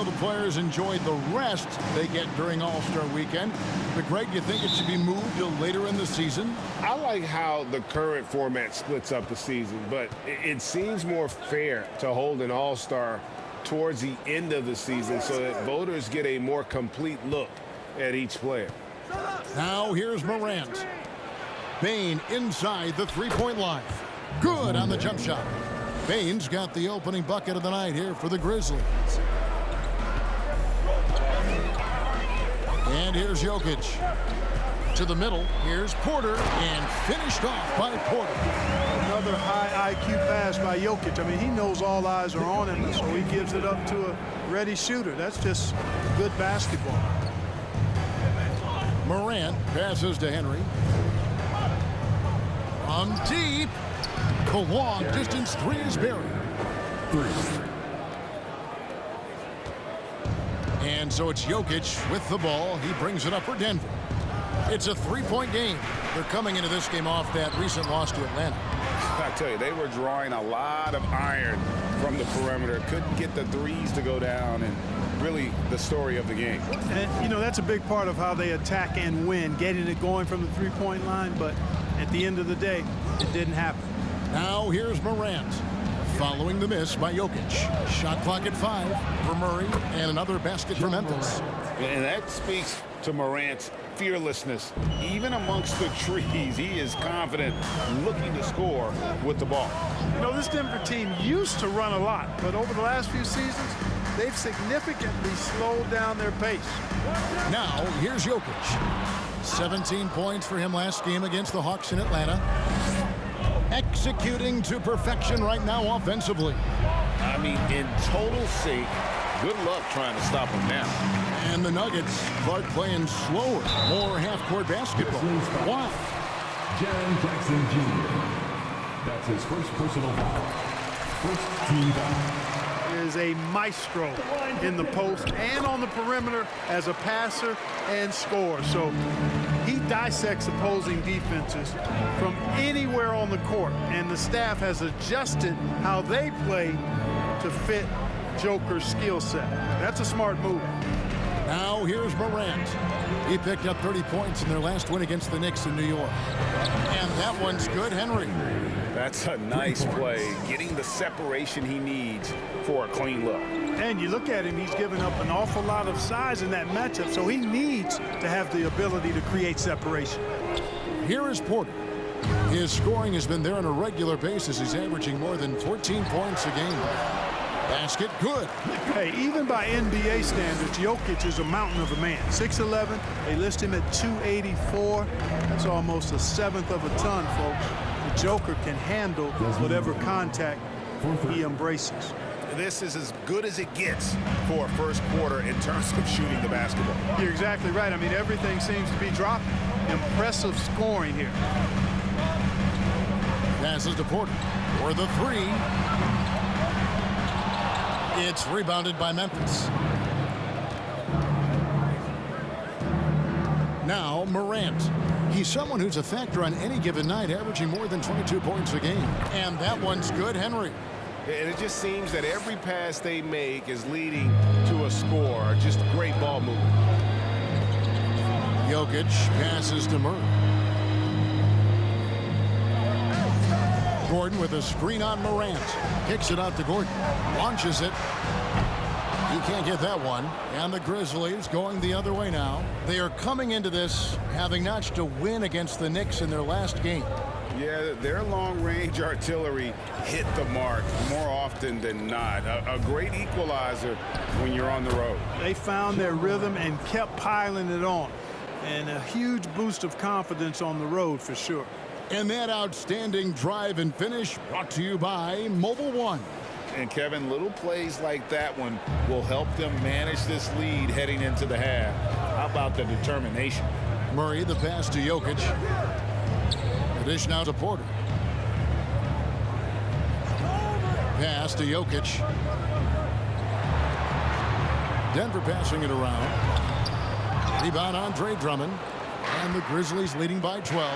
know the players enjoy the rest they get during All-Star Weekend. But, Greg, you think it should be moved to later in the season? I like how the current format splits up the season, but it seems more fair to hold an All-Star towards the end of the season so that voters get a more complete look at each player. Now here's Morant. Bane inside the three-point line. Good on the jump shot. Bane's got the opening bucket of the night here for the Grizzlies. And here's Jokic. To the middle, here's Porter, and finished off by Porter. Another high IQ pass by Jokic. I mean, he knows all eyes are on him, so he gives it up to a ready shooter. That's just good basketball. Morant passes to Henry. From deep. The long distance three is buried. And so it's Jokic with the ball. He brings it up for Denver. It's a three-point game. They're coming into this game off that recent loss to Atlanta. I tell you, they were drawing a lot of iron from the perimeter. Couldn't get the threes to go down, and really the story of the game. And, you know, that's a big part of how they attack and win, getting it going from the three-point line. But at the end of the day, it didn't happen. Now here's Morant. Following the miss by Jokic. Shot clock at 5 for Murray, and another basket for Memphis. And that speaks to Morant's fearlessness. Even amongst the trees, he is confident, looking to score with the ball. You know, this Denver team used to run a lot, but over the last few seasons, they've significantly slowed down their pace. Now, here's Jokic. 17 points for him last game against the Hawks in Atlanta. Executing to perfection right now offensively. I mean, in total sync. Good luck trying to stop him now. And the Nuggets, Clark playing slower, more half-court basketball. Wow. Jaren Jackson Jr. That's his first personal foul. First team foul. Is a maestro in the post and on the perimeter as a passer and scorer. So he dissects opposing defenses from anywhere on the court, and the staff has adjusted how they play to fit Joker's skill set. That's a smart move. Now here's Morant. He picked up 30 points in their last win against the Knicks in New York. And that one's good, Henry. That's a nice play, getting the separation he needs for a clean look. And you look at him, he's given up an awful lot of size in that matchup, so he needs to have the ability to create separation. Here is Porter. His scoring has been there on a regular basis. He's averaging more than 14 points a game. Basket good. Hey, even by NBA standards, Jokic is a mountain of a man. 6'11", they list him at 284. That's almost a seventh of a ton, folks. The Joker can handle whatever contact he embraces. This is as good as it gets for a first quarter in terms of shooting the basketball. You're exactly right. I mean, everything seems to be dropping. Impressive scoring here. Passes to Porter for the three. It's rebounded by Memphis. Now Morant. He's someone who's a factor on any given night, averaging more than 22 points a game. And that one's good, Henry. And it just seems that every pass they make is leading to a score. Just great ball movement. Jokic passes to Murray. Gordon with a screen on Morant. Kicks it out to Gordon. Launches it. He can't get that one. And the Grizzlies going the other way now. They are coming into this having notched a win against the Knicks in their last game. Yeah, their long-range artillery hit the mark more often than not. A great equalizer when you're on the road. They found their rhythm and kept piling it on. And a huge boost of confidence on the road for sure. And that outstanding drive and finish brought to you by Mobile One. And Kevin, little plays like that one will help them manage this lead heading into the half. How about the determination? Murray, the pass to Jokic. The dish now to Porter. Pass to Jokic. Denver passing it around. Rebound Andre Drummond. And the Grizzlies leading by 12.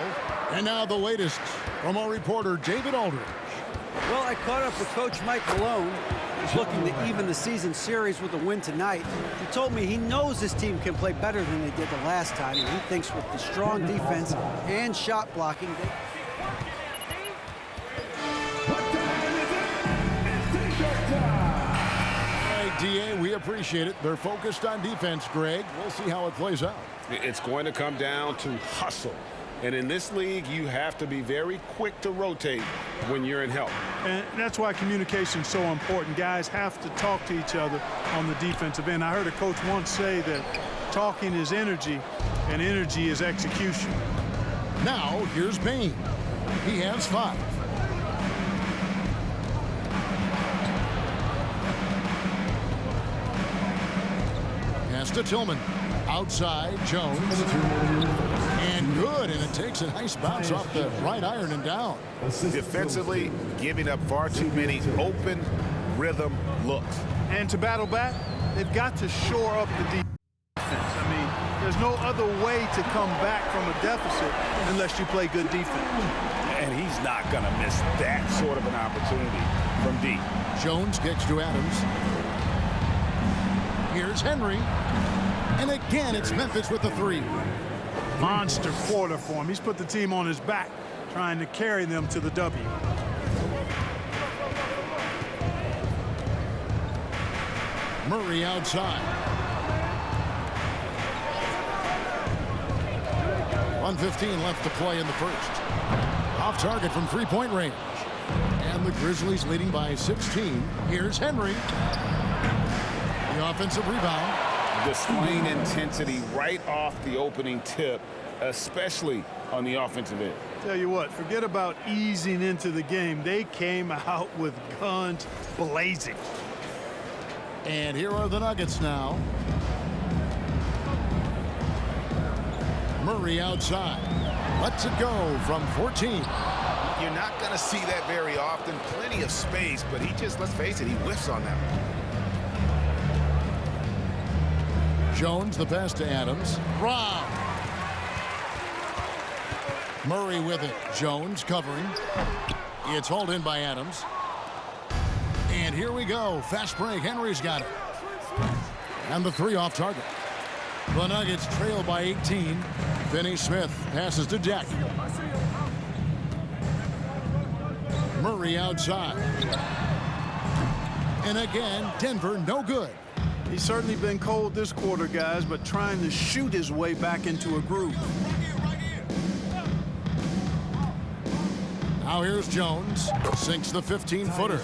And now the latest from our reporter, David Aldridge. Well, I caught up with Coach Mike Malone, He's looking to even the season series with a win tonight. He told me he knows his team can play better than they did the last time, and he thinks with the strong defense and shot blocking, DA, we appreciate it. They're focused on defense, Greg. We'll see how it plays out. It's going to come down to hustle. And in this league, you have to be very quick to rotate when you're in help. And that's why communication is so important. Guys have to talk to each other on the defensive end. I heard a coach once say that talking is energy, and energy is execution. Now, here's Bain. He has 5. Pass to Tillman. Outside, Jones. And good, and it takes a nice bounce off the right iron and down. Defensively, giving up far too many open rhythm looks. And to battle back, they've got to shore up the defense. I mean, there's no other way to come back from a deficit unless you play good defense. And he's not going to miss that sort of an opportunity from deep. Jones kicks to Adams. Here's Henry. And again, it's Memphis with the 3. Monster quarter for him. He's put the team on his back, trying to carry them to the W. Murray outside. 1:15 left to play in the first. Off target from three-point range. And the Grizzlies leading by 16. Here's Henry. The offensive rebound. Displaying intensity right off the opening tip, especially on the offensive end. Tell you what, forget about easing into the game. They came out with guns blazing. And here are the Nuggets now. Murray outside. Lets it go from 14. You're not going to see that very often. Plenty of space, but he just, let's face it, he whiffs on that one. Jones, the pass to Adams. Rob. Murray with it. Jones covering. It's hauled in by Adams. And here we go. Fast break. Henry's got it. And the 3 off target. The Nuggets trail by 18. Finney-Smith passes to Jack. Murray outside. And again, Denver no good. He's certainly been cold this quarter, guys, but trying to shoot his way back into a groove. Now here's Jones. Sinks the 15-footer.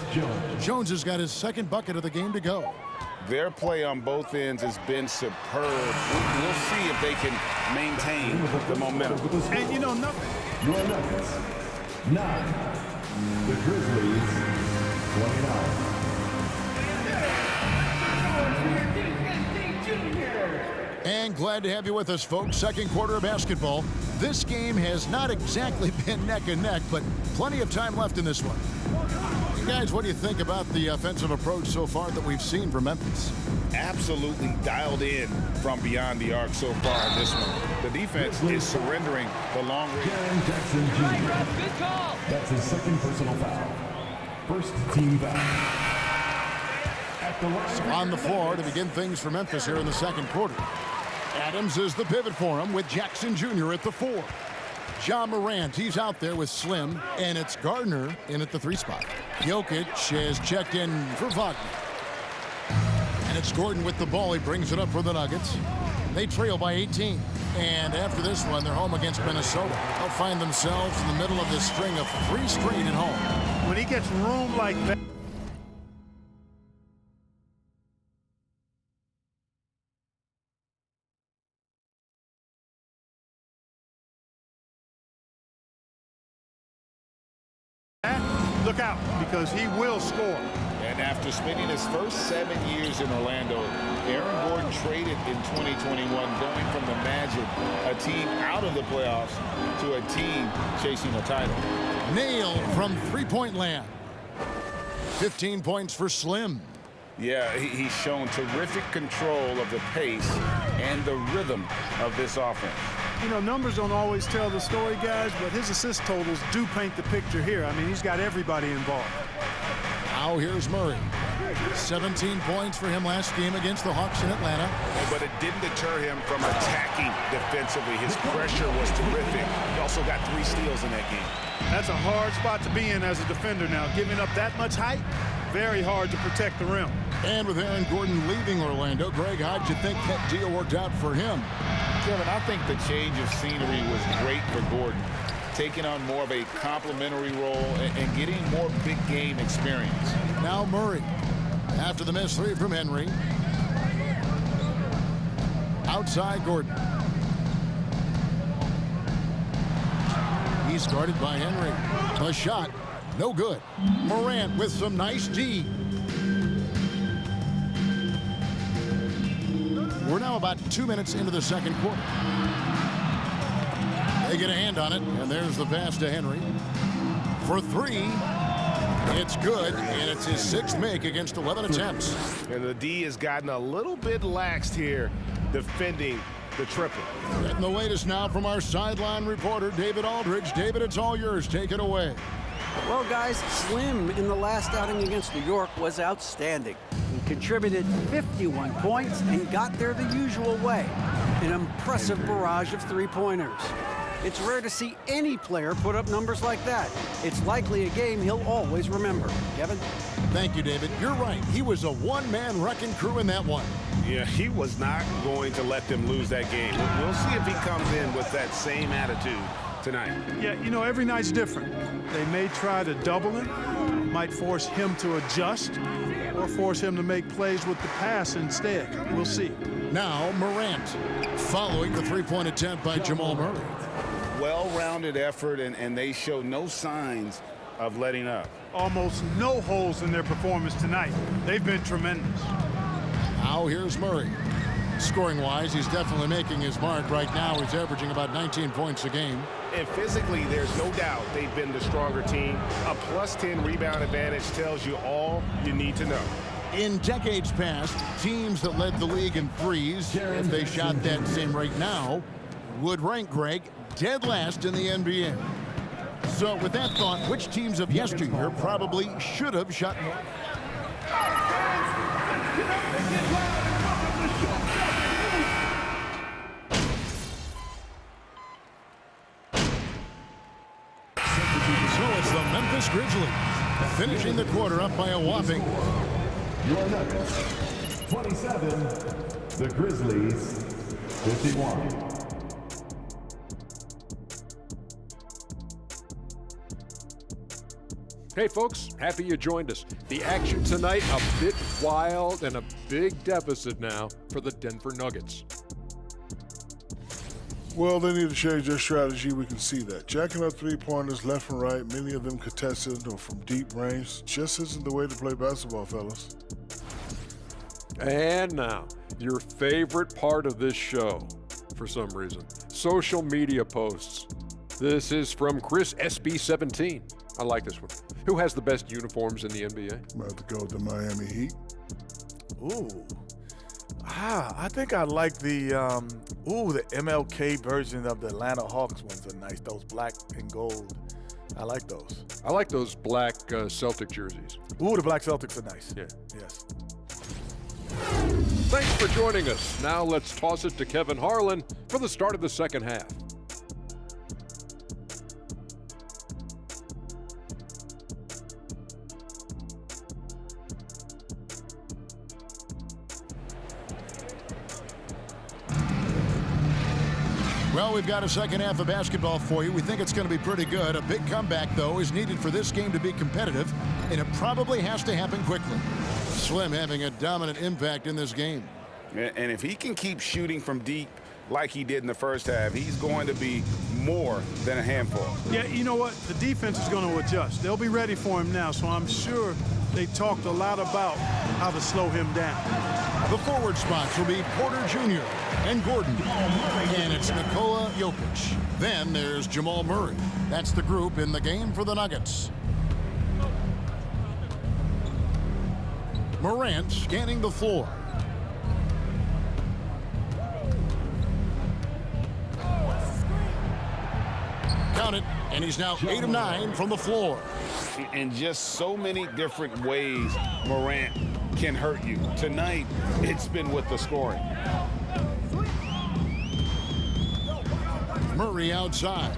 Jones has got his 2nd bucket of the game to go. Their play on both ends has been superb. We'll see if they can maintain the momentum. And, you know, nothing. Your Nuggets, 9. The Grizzlies, 29. And glad to have you with us, folks. 2nd quarter of basketball. This game has not exactly been neck and neck, but plenty of time left in this one. Hey guys, what do you think about the offensive approach so far that we've seen from Memphis? Absolutely dialed in from beyond the arc so far in this one. The defense is surrendering the long range. Jaren Jackson Jr. That's his 2nd personal foul. 1st team foul. On the floor to begin things for Memphis here in the 2nd quarter. Adams is the pivot for him with Jackson Jr. at the 4. Ja Morant, he's out there with Slim, and it's Gardner in at the 3 spot. Jokic has checked in for Wagner. And it's Gordon with the ball. He brings it up for the Nuggets. They trail by 18. And after this one, they're home against Minnesota. They'll find themselves in the middle of this string of 3 straight at home. When he gets room like that, look out, because he will score. And after spending his first 7 years in Orlando, Aaron Gordon traded in 2021, going from the Magic, a team out of the playoffs, to a team chasing a title. Nailed from 3-point land. 15 points for Slim. Yeah, he's shown terrific control of the pace and the rhythm of this offense. You know, numbers don't always tell the story, guys, but his assist totals do paint the picture here. I mean, he's got everybody involved. Now here's Murray. 17 points for him last game against the Hawks in Atlanta. But it didn't deter him from attacking defensively. His pressure was terrific. He also got 3 steals in that game. That's a hard spot to be in as a defender now. Giving up that much height, very hard to protect the rim. And with Aaron Gordon leaving Orlando, Greg, how'd you think that deal worked out for him? Kevin, I think the change of scenery was great for Gordon, taking on more of a complimentary role and getting more big game experience. Now Murray, after the missed 3 from Henry. Outside Gordon. He's guarded by Henry. A shot, no good. Morant with some nice D. We're now about 2 minutes into the second quarter. They get a hand on it, and there's the pass to Henry. For 3, it's good, and it's his 6th make against 11 attempts. And the D has gotten a little bit laxed here defending the triple. Getting the latest now from our sideline reporter, David Aldridge. David, it's all yours. Take it away. Well, guys, Slim in the last outing against New York was outstanding. He contributed 51 points and got there the usual way. An impressive barrage of 3-pointers. It's rare to see any player put up numbers like that. It's likely a game he'll always remember. Kevin? Thank you, David. You're right. He was a one-man wrecking crew in that one. Yeah, he was not going to let them lose that game. We'll see if he comes in with that same attitude tonight. Yeah, you know, every night's different. They may try to double him, might force him to adjust, or force him to make plays with the pass instead. We'll see. Now Morant, following the 3-point attempt by Jamal Murray. Well-rounded effort, and they show no signs of letting up. Almost no holes in their performance tonight. They've been tremendous. Now here's Murray. Scoring-wise, he's definitely making his mark. Right now, he's averaging about 19 points a game. And physically, there's no doubt they've been the stronger team. A +10 rebound advantage tells you all you need to know. In decades past, teams that led the league in threes, if they shot that same rate now, would rank, Greg, dead last in the NBA. So with that thought, which teams of yesteryear probably should have shot more? So it's the Memphis Grizzlies finishing the quarter up by a whopping. Your Nuggets, 27. The Grizzlies, 51. Hey folks, happy you joined us. The action tonight a bit wild and a big deficit now for the Denver Nuggets. Well, they need to change their strategy. We can see that. Jacking up 3-pointers left and right, many of them contested or from deep range, just isn't the way to play basketball, fellas. And now, your favorite part of this show, for some reason, social media posts. This is from Chris SB17. I like this one. Who has the best uniforms in the NBA? I'm about to go with the Miami Heat. Ooh. I think I like the MLK version of the Atlanta Hawks ones are nice. Those black and gold. I like those. I like those black Celtic jerseys. Ooh, the black Celtics are nice. Yeah. Yes. Thanks for joining us. Now let's toss it to Kevin Harlan for the start of the second half. Well, we've got a second half of basketball for you. We think it's going to be pretty good. A big comeback, though, is needed for this game to be competitive, and it probably has to happen quickly. Slim having a dominant impact in this game. And if he can keep shooting from deep like he did in the first half, he's going to be more than a handful. Yeah, you know what? The defense is going to adjust. They'll be ready for him now, so I'm sure they talked a lot about how to slow him down. The forward spots will be Porter Jr. and Gordon. And it's Nikola Jokic. Then there's Jamal Murray. That's the group in the game for the Nuggets. Morant scanning the floor. Count it, and he's now 8 of 9 from the floor. And just so many different ways Morant can hurt you. Tonight, it's been with the scoring. Murray outside.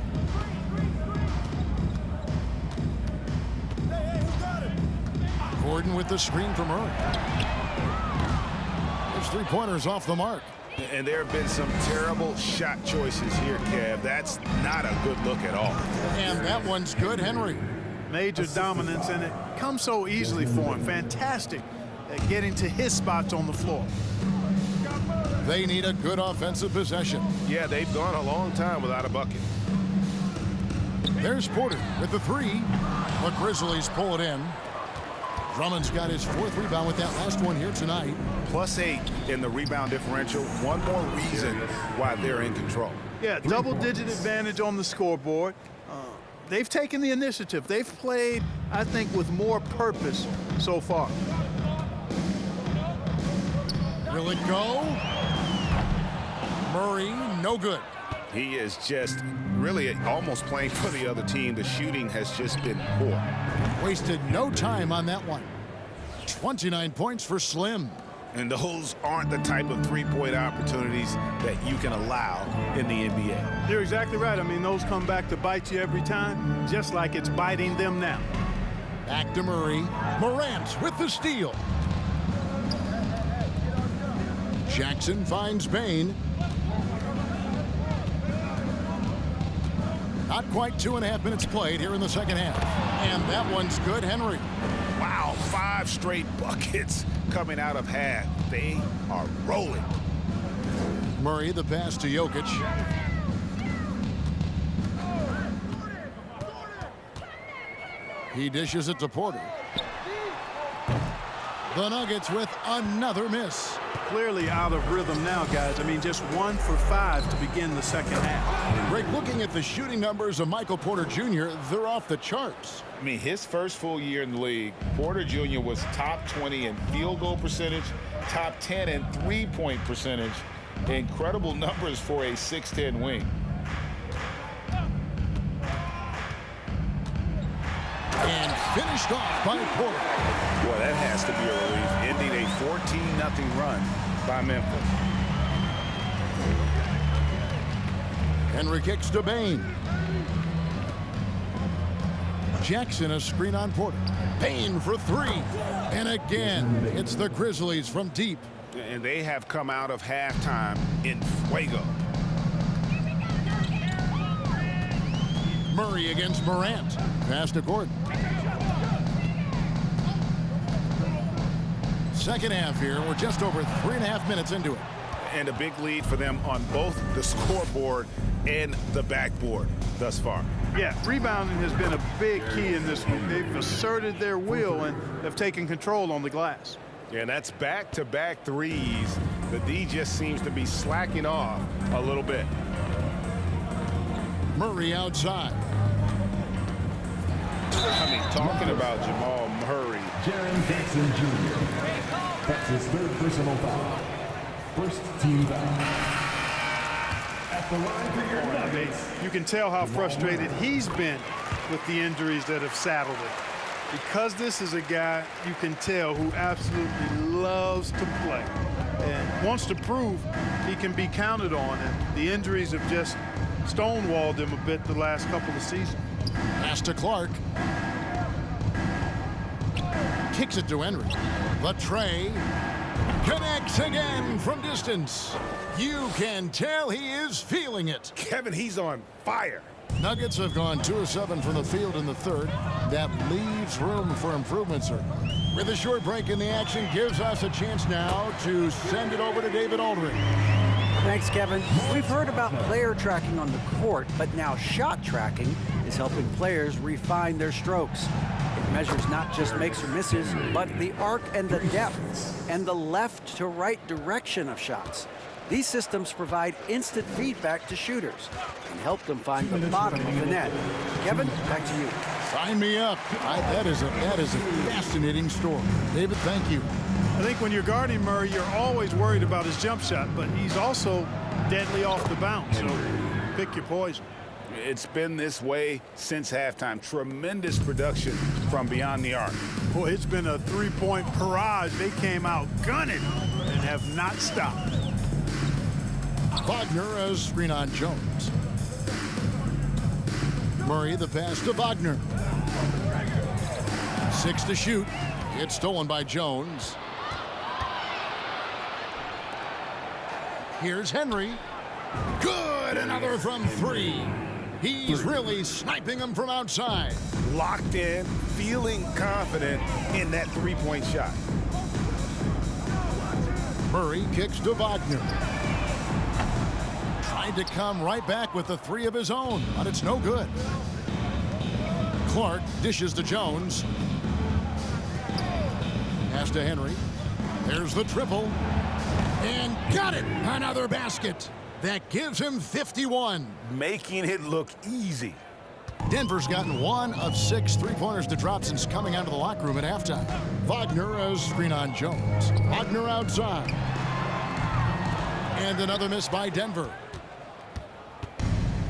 Gordon with the screen for Murray. There's three-pointers off the mark. And there have been some terrible shot choices here, Kev. That's not a good look at all. And that one's good, Henry. Major dominance, and it comes so easily for him. Fantastic at getting to his spots on the floor. They need a good offensive possession. Yeah, they've gone a long time without a bucket. There's Porter with the three. The Grizzlies pull it in. Drummond's got his fourth rebound with that last one here tonight. +8 in the rebound differential. One more reason why they're in control. Yeah, double-digit advantage on the scoreboard. They've taken the initiative. They've played, I think, with more purpose so far. Will it go? Murray, no good. He is just really almost playing for the other team. The shooting has just been poor. Wasted no time on that one. 29 points for Slim. And those aren't the type of three-point opportunities that you can allow in the NBA. You're exactly right. I mean, those come back to bite you every time, just like it's biting them now. Back to Murray. Morant with the steal. Jackson finds Bain. Not quite 2.5 minutes played here in the second half. And that one's good, Henry. Wow, 5 straight buckets coming out of half. They are rolling. Murray, the pass to Jokic. He dishes it to Porter. The Nuggets with another miss. Clearly out of rhythm now, guys. I mean, just 1 for 5 to begin the second half. Greg, looking at the shooting numbers of Michael Porter Jr., they're off the charts. I mean, his first full year in the league, Porter Jr. was top 20 in field goal percentage, top 10 in three-point percentage. Incredible numbers for a 6'10 wing. And finished off by Porter. Boy, that has to be a relief. Ending a 14-0 run by Memphis. Henry kicks to Bain. Jackson a screen on Porter. Bain for three. And again, it's the Grizzlies from deep. And they have come out of halftime in fuego. Murray against Morant. Pass to Gordon. Second half here. We're just over 3.5 minutes into it. And a big lead for them on both the scoreboard and the backboard thus far. Yeah, rebounding has been a big key in this one. They've asserted their will and have taken control on the glass. And that's back-to-back threes. The D just seems to be slacking off a little bit. Murray outside. I mean, talking about Jamal Murray. Jaren Jackson Jr. That's his third personal foul. First team foul. At the line for your Nuggets. You can tell how frustrated he's been with the injuries that have saddled him. Because this is a guy you can tell who absolutely loves to play and wants to prove he can be counted on, and the injuries have just stonewalled him a bit the last couple of seasons. Pass to Clark. Kicks it to Henry. The tray connects again from distance. You can tell he is feeling it. Kevin, he's on fire. Nuggets have gone 2 of 7 from the field in the third. That leaves room for improvement, sir. With a short break in the action, gives us a chance now to send it over to David Aldridge. Thanks, Kevin. We've heard about player tracking on the court, but now shot tracking is helping players refine their strokes. It measures not just makes or misses, but the arc and the depth and the left to right direction of shots. These systems provide instant feedback to shooters and help them find the bottom of the net. Kevin, back to you. Sign me up. That is a fascinating story. David, thank you. I think when you're guarding Murray, you're always worried about his jump shot, but he's also deadly off the bounce, so pick your poison. It's been this way since halftime. Tremendous production from beyond the arc. Boy, it's been a three-point barrage. They came out gunning and have not stopped. Wagner as screen on Jones. Murray the pass to Wagner. 6 to shoot. It's stolen by Jones. Here's Henry. Good, another from 3. He's really sniping them from outside. Locked in, feeling confident in that three-point shot. Murray kicks to Wagner. Tried to come right back with the 3 of his own, but it's no good. Clark dishes to Jones. Pass to Henry. There's the triple. And got it! Another basket. That gives him 51. Making it look easy. Denver's gotten 1 of 6 three-pointers to drop since coming out of the locker room at halftime. Wagner as screen on Jones. Wagner outside. And another miss by Denver.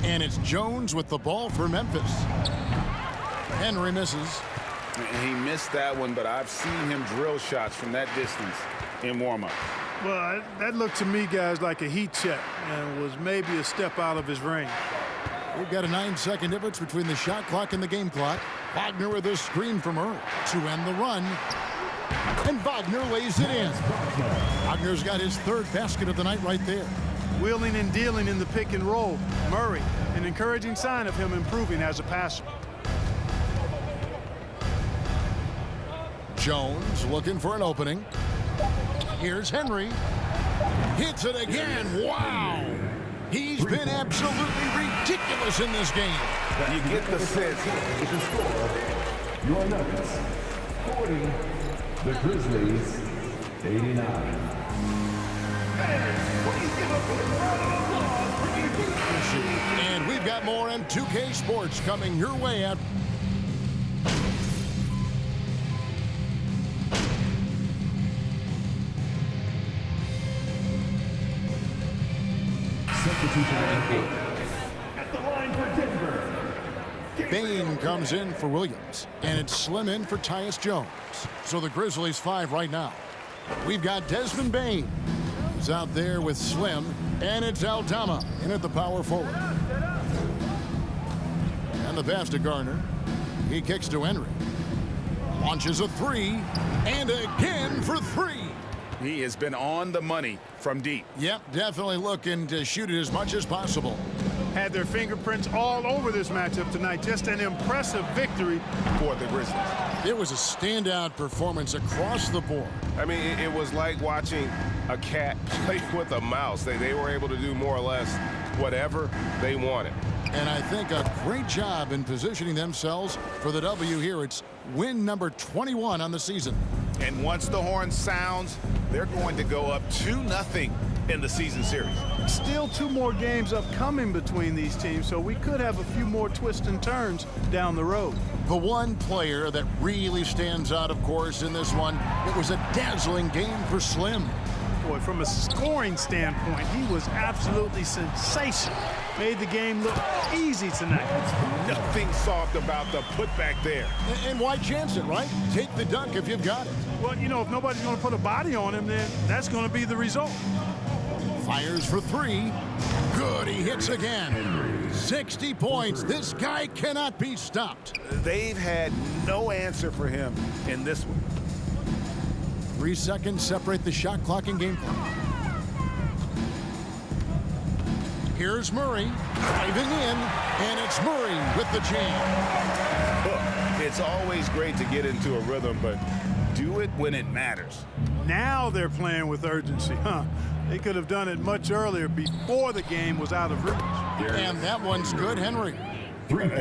And it's Jones with the ball for Memphis. Henry misses. He missed that one, but I've seen him drill shots from that distance in warm-up. Well, that looked to me, guys, like a heat check and was maybe a step out of his range. We've got a 9-second difference between the shot clock and the game clock. Wagner with a screen from Murray to end the run. And Wagner lays it in. Wagner's got his 3rd basket of the night right there. Wheeling and dealing in the pick and roll. Murray, an encouraging sign of him improving as a passer. Jones looking for an opening. Here's Henry. Hits it again. Wow. He's been absolutely ridiculous in this game. You get the sense. With the score, your Nuggets 40, the Grizzlies 89. And we've got more M2K Sports coming your way at At the line for Denver. Bain comes in for Williams, and it's Slim in for Tyus Jones. So the Grizzlies 5 right now. We've got Desmond Bain. He's out there with Slim, and it's Aldama in at the power forward. And the pass to Garner. He kicks to Henry. Launches a 3, and again for 3. He has been on the money from deep. Yep, definitely looking to shoot it as much as possible. Had their fingerprints all over this matchup tonight. Just an impressive victory For the Grizzlies. It was a standout performance across the board. I mean, it was like watching a cat play with a mouse. They were able to do more or less whatever they wanted. And I think a great job in positioning themselves for the W here. It's win number 21 on the season. And once the horn sounds, they're going to go up 2-0 in the season series. Still 2 more games upcoming between these teams, so we could have a few more twists and turns down the road. The one player that really stands out, of course, in this one, it was a dazzling game for Slim. Boy, from a scoring standpoint, he was absolutely sensational. Made the game look easy tonight. Nothing soft about the putback there. And why chance it, right? Take the dunk if you've got it. Well, you know, if nobody's going to put a body on him, then that's going to be the result. Fires for 3. Good, he hits again. 60 points. This guy cannot be stopped. They've had no answer for him in this one. 3 seconds separate the shot clock and game clock. Here's Murray driving in, and it's Murray with the jam. Look, it's always great to get into a rhythm, but do it when it matters. Now they're playing with urgency, huh? They could have done it much earlier before the game was out of reach. And that one's good, Henry.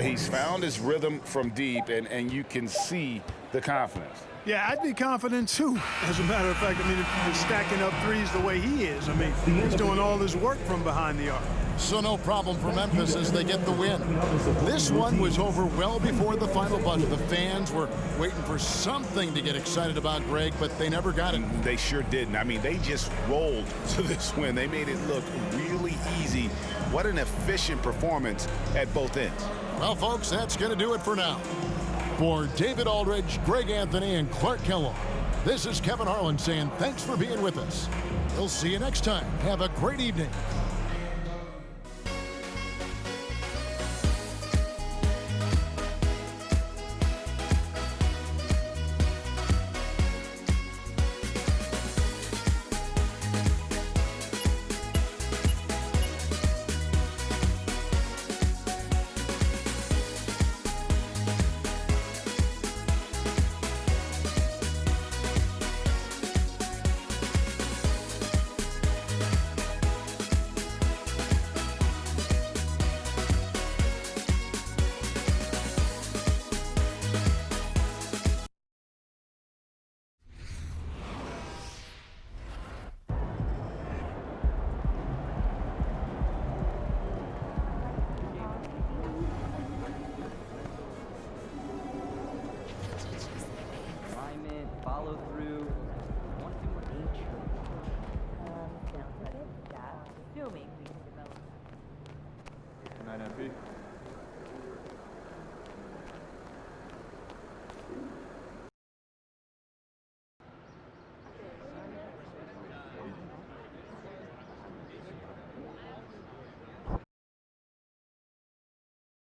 He's found his rhythm from deep, and you can see the confidence. Yeah, I'd be confident too. As a matter of fact, I mean, if he's stacking up threes the way he is, I mean, he's doing all his work from behind the arc. So no problem for Memphis as they get the win. This one was over well before the final buzzer. The fans were waiting for something to get excited about, Greg, but they never got it. They sure didn't. I mean, they just rolled to this win. They made it look really easy. What an efficient performance at both ends. Well, folks, that's going to do it for now. For David Aldridge, Greg Anthony, and Clark Kellogg, this is Kevin Harlan saying thanks for being with us. We'll see you next time. Have a great evening. Follow through. I want to do more nature. Sounds like a job. Assuming we can develop. Good night, MP.